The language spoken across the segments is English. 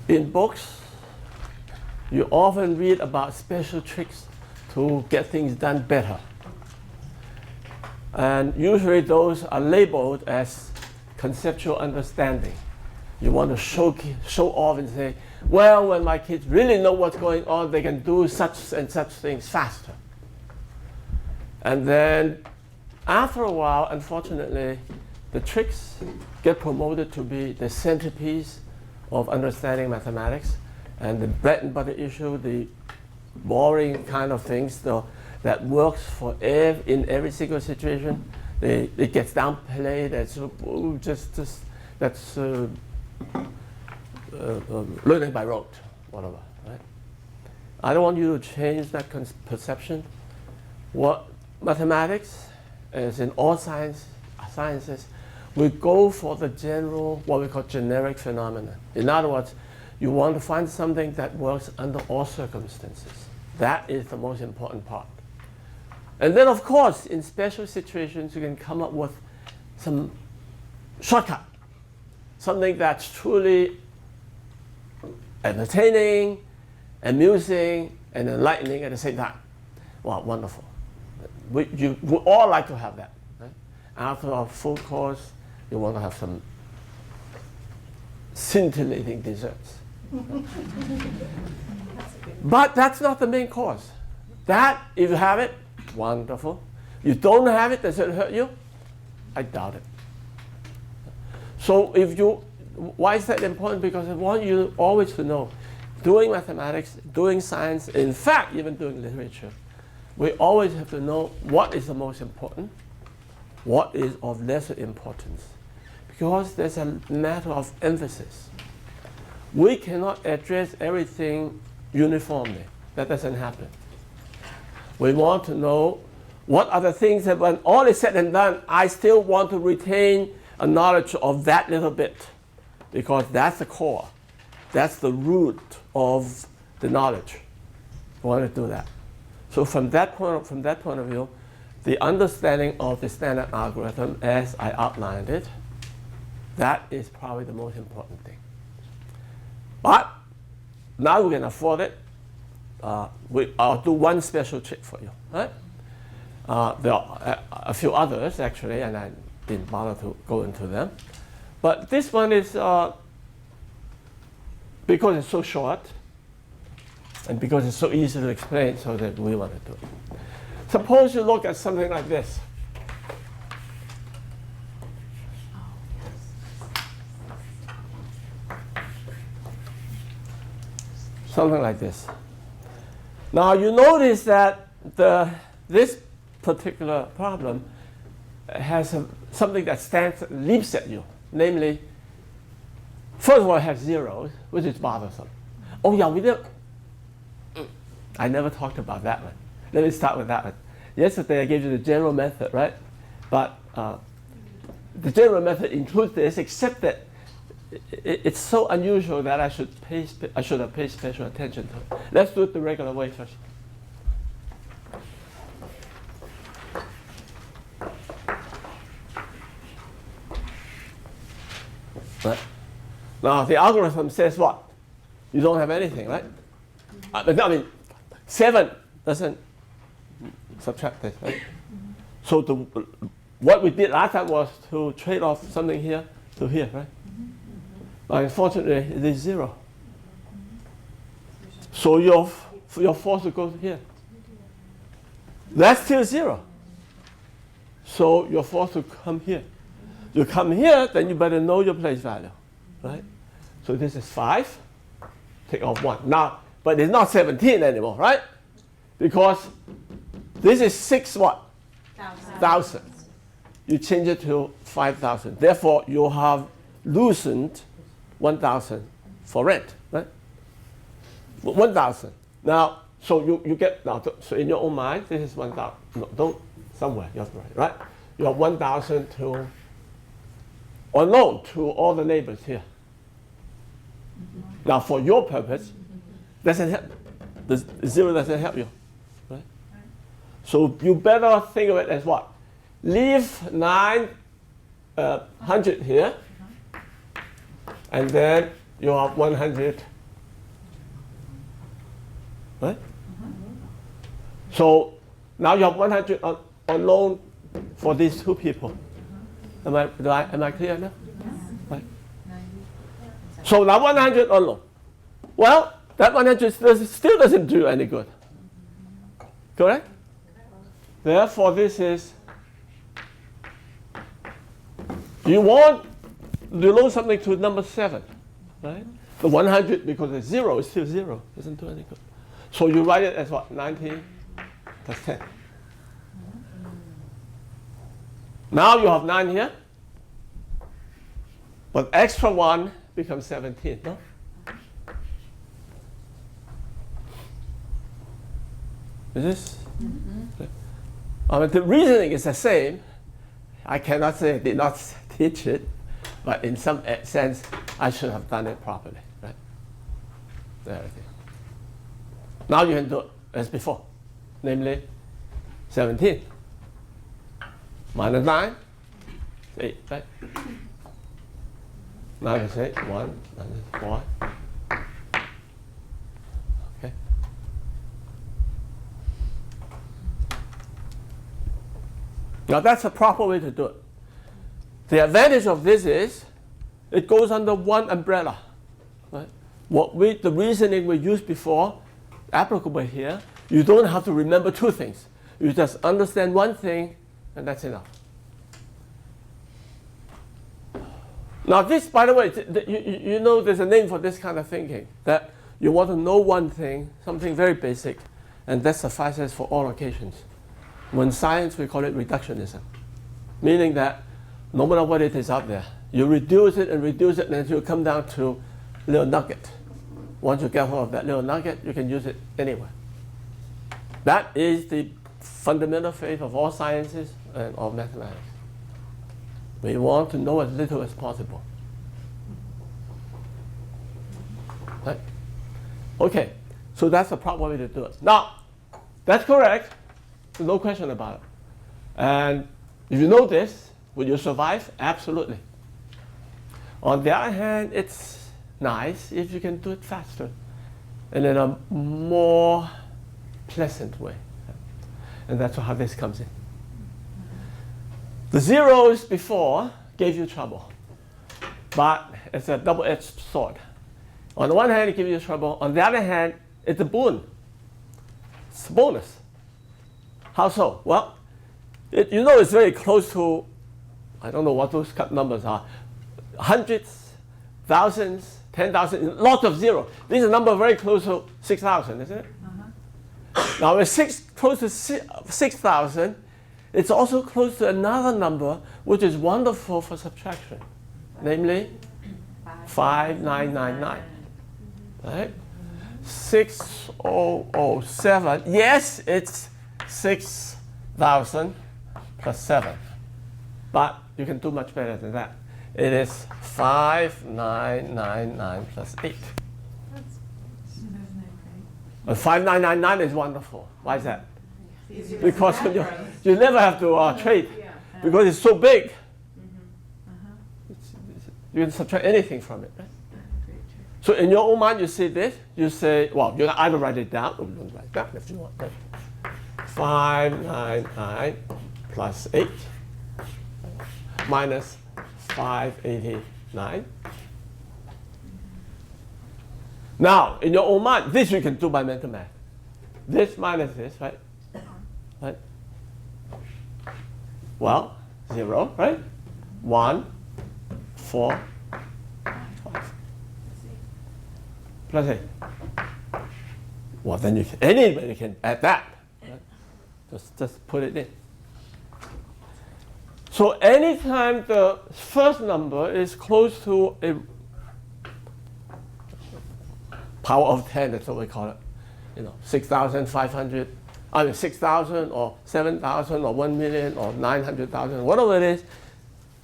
in books, you often read about special tricks to get things done better. And usually those are labeled as conceptual understanding. You want to show off and say, well, when my kids really know what's going on, they can do such and such things faster. And then after a while, unfortunately, the tricks get promoted to be the centerpiece of understanding mathematics, and the bread and butter issue, the boring kind of things that works for in every single situation, it gets downplayed as that's learning by rote, whatever. Right? I don't want you to change that perception. What mathematics, as in all sciences, we go for the general, what we call generic phenomena. In other words, you want to find something that works under all circumstances. That is the most important part. And then, of course, in special situations, you can come up with some shortcut, something that's truly entertaining, amusing, and enlightening at the same time. Wow, wonderful. We all like to have that. Right? After a full course, you want to have some scintillating desserts. But that's not the main course. That, if you have it, wonderful. You don't have it, does it hurt you? I doubt it. So why is that important? Because I want you always to know, doing mathematics, doing science, in fact, even doing literature, we always have to know what is the most important, what is of lesser importance, because there's a matter of emphasis. We cannot address everything uniformly. That doesn't happen. We want to know what are the things that when all is said and done, I still want to retain a knowledge of that little bit, because that's the core. That's the root of the knowledge. We want to do that. So from that point of view, the understanding of the standard algorithm as I outlined it, that is probably the most important thing. But now we can afford it. I'll do one special trick for you. Right? There are a few others, actually, and I didn't bother to go into them. But this one is, because it's so short, and because it's so easy to explain, so that we want to do it. Suppose you look at something like this. Something like this. Now you notice that this particular problem has something that leaps at you. Namely, first of all, it has zeros, which is bothersome. Oh yeah, I never talked about that one. Let me start with that one. Yesterday I gave you the general method, right? But the general method includes this, except that it's so unusual that I should have paid special attention to it. Let's do it the regular way first. Right? Now the algorithm says what? You don't have anything, right? I mean, 7 doesn't subtract this, right? So what we did last time was to trade off something here to here, right? Unfortunately, it is 0. So you're forced to go here. That's still 0. So you're forced to come here. You come here, then you better know your place value, right? So this is 5. Take off 1. Now, but it's not 17 anymore, right? Because this is 6 what? Thousand. You change it to 5,000. Therefore, you have loosened 1,000 for rent, right? 1,000. Now, so you get, now, so in your own mind, this is 1,000. No, don't, somewhere, you have to write, right? You have 1,000 to, or no, to all the neighbors here. Now, for your purpose, doesn't help. The 0 doesn't help you, right? So you better think of it as what? Leave 900 here, and then you have 100 right? So now you have 100 unknown for these two people. Am I clear now? Right. So now 100 unknown. Well, that 100 still doesn't do any good. Correct? Therefore, this is, you want to load something to number 7, right? The 100, because it's 0, is still 0. Doesn't do any good. So you write it as what? 19 plus 10. Now you have 9 here. But extra 1 becomes 17, no? Is this? The reasoning is the same. I cannot say I did not teach it, but in some sense, I should have done it properly, right? There it is. Now you can do it as before, namely 17 minus 9, 8, right? Minus 8, 1, minus 4. Okay. Now that's a proper way to do it. The advantage of this is it goes under one umbrella. Right? The reasoning we used before, applicable here, you don't have to remember two things. You just understand one thing, and that's enough. Now this, by the way, you know there's a name for this kind of thinking, that you want to know one thing, something very basic, and that suffices for all occasions. When science, we call it reductionism, meaning that no matter what it is out there, you reduce it and until you come down to a little nugget. Once you get hold of that little nugget, you can use it anywhere. That is the fundamental faith of all sciences and all mathematics. We want to know as little as possible. Right? Okay, so that's the proper way to do it. Now, that's correct. There's no question about it. And if you know this, will you survive? Absolutely. On the other hand, it's nice if you can do it faster and in a more pleasant way. And that's how this comes in. The zeros before gave you trouble, but it's a double-edged sword. On the one hand, it gives you trouble. On the other hand, it's a boon. It's a bonus. How so? Well, it's very close to, I don't know what those numbers are, hundreds, thousands, 10,000, lots of zeros. These are numbers very close to 6,000, isn't it? Now, with close to 6,000, it's also close to another number which is wonderful for subtraction, namely 5999. Right? 6007. Yes, it's 6,000 plus 7. But you can do much better than that. It is 5999 plus 8. And 5999 is wonderful. Why is that? Because you never have to trade, because it's so big. You can subtract anything from it. Right? So in your own mind, you see this. You say, well, you can either write it down or you don't write it down if you want. Right? 599 plus 8 minus 589. Now, in your own mind, this you can do by mental math. This minus this, right? Right? Well, 0, right? 1, 4, 5. Plus 8. Well, then anybody can add that. Right? Just put it in. So anytime the first number is close to a power of 10, that's what we call it. 6,500. 6,000 or 7,000 or 1 million or 900,000, whatever it is,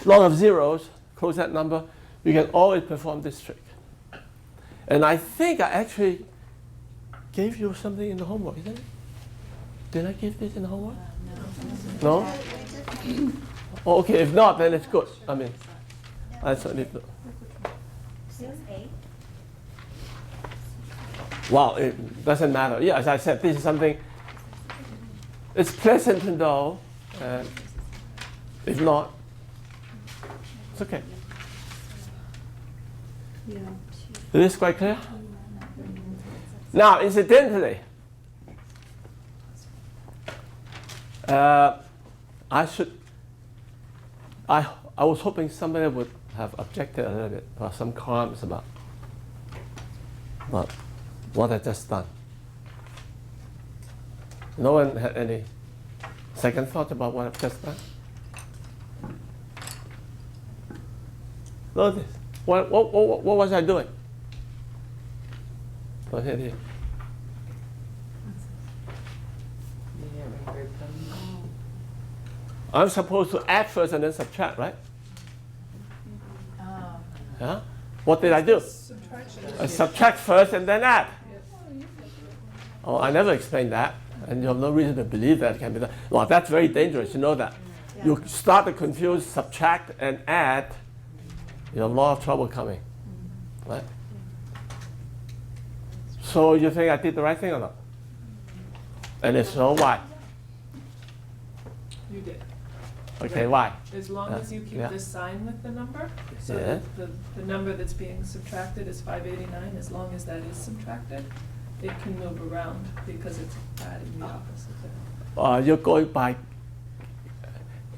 a lot of zeros, close that number, you can always perform this trick. And I think I actually gave you something in the homework, isn't it? Did I give this in the homework? No? Oh, okay, if not, then it's good. I certainly do. Well, it doesn't matter. Yeah, as I said, this is something, it's pleasant to know. If not, it's okay. Is this quite clear? Now, incidentally, I was hoping somebody would have objected a little bit or some comments about what I just done. No one had any second thought about what I've just done? Notice. What was I doing? Go ahead here. I'm supposed to add first and then subtract, right? Yeah? What did I do? I subtract first and then add. Oh, I never explained that. And you have no reason to believe that can be done. Well, that's very dangerous. You know that. Yeah. You start to confuse subtract and add, you have a lot of trouble coming. Right? So you think I did the right thing or not? And if so, why? You did. Okay, why? As long as you keep this sign with the number, so the number that's being subtracted is 589, as long as that is subtracted, it can move around because it's adding the opposite there. You're going by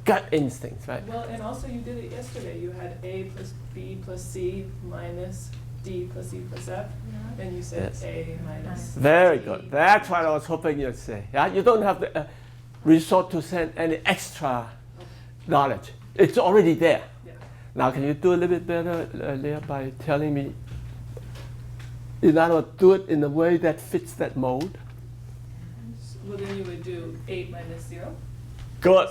gut instincts, right? Well, and also you did it yesterday. You had A plus B plus C minus D plus E plus F, and you said A minus Very D. good. That's what I was hoping you'd say. Yeah? You don't have to resort to send any extra knowledge. It's already there. Yeah. Now, can you do a little bit better, Leah, by telling me, in other words, do it in a way that fits that mode? Well, then you would do 8 minus 0. Good.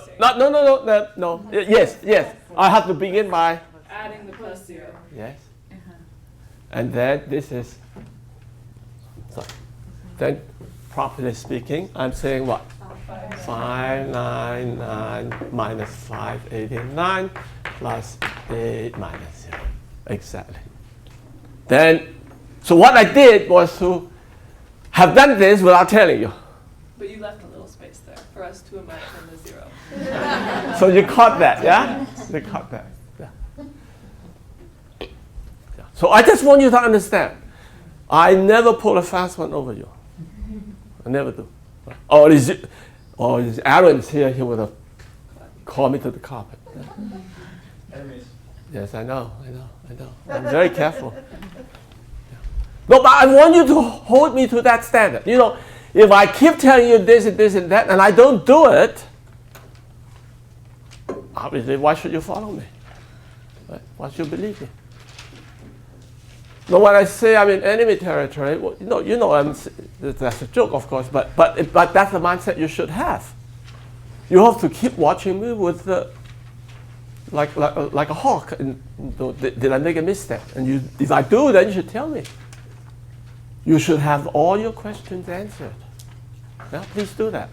No. Yes. I have to begin by adding the plus 0. Yes. And then this is, so then properly speaking, I'm saying what? 599 minus 589 plus 8 minus 0. Exactly. Then, so what I did was to have done this without telling you. But you left a little space there for us to imagine the 0. So you caught that, yeah? You caught that. Yeah. So I just want you to understand, I never pull a fast one over you. I never do. Or is Aaron's here, he would have called me to the carpet. Yes, I know. I'm very careful. No, but I want you to hold me to that standard. You know, if I keep telling you this and this and that, and I don't do it, obviously, why should you follow me? Right? Why should you believe me? Now, when I say I'm in enemy territory, well, that's a joke, of course, but that's the mindset you should have. You have to keep watching me with like a hawk. And, did I make a misstep? And if I do, then you should tell me. You should have all your questions answered. Yeah, please do that.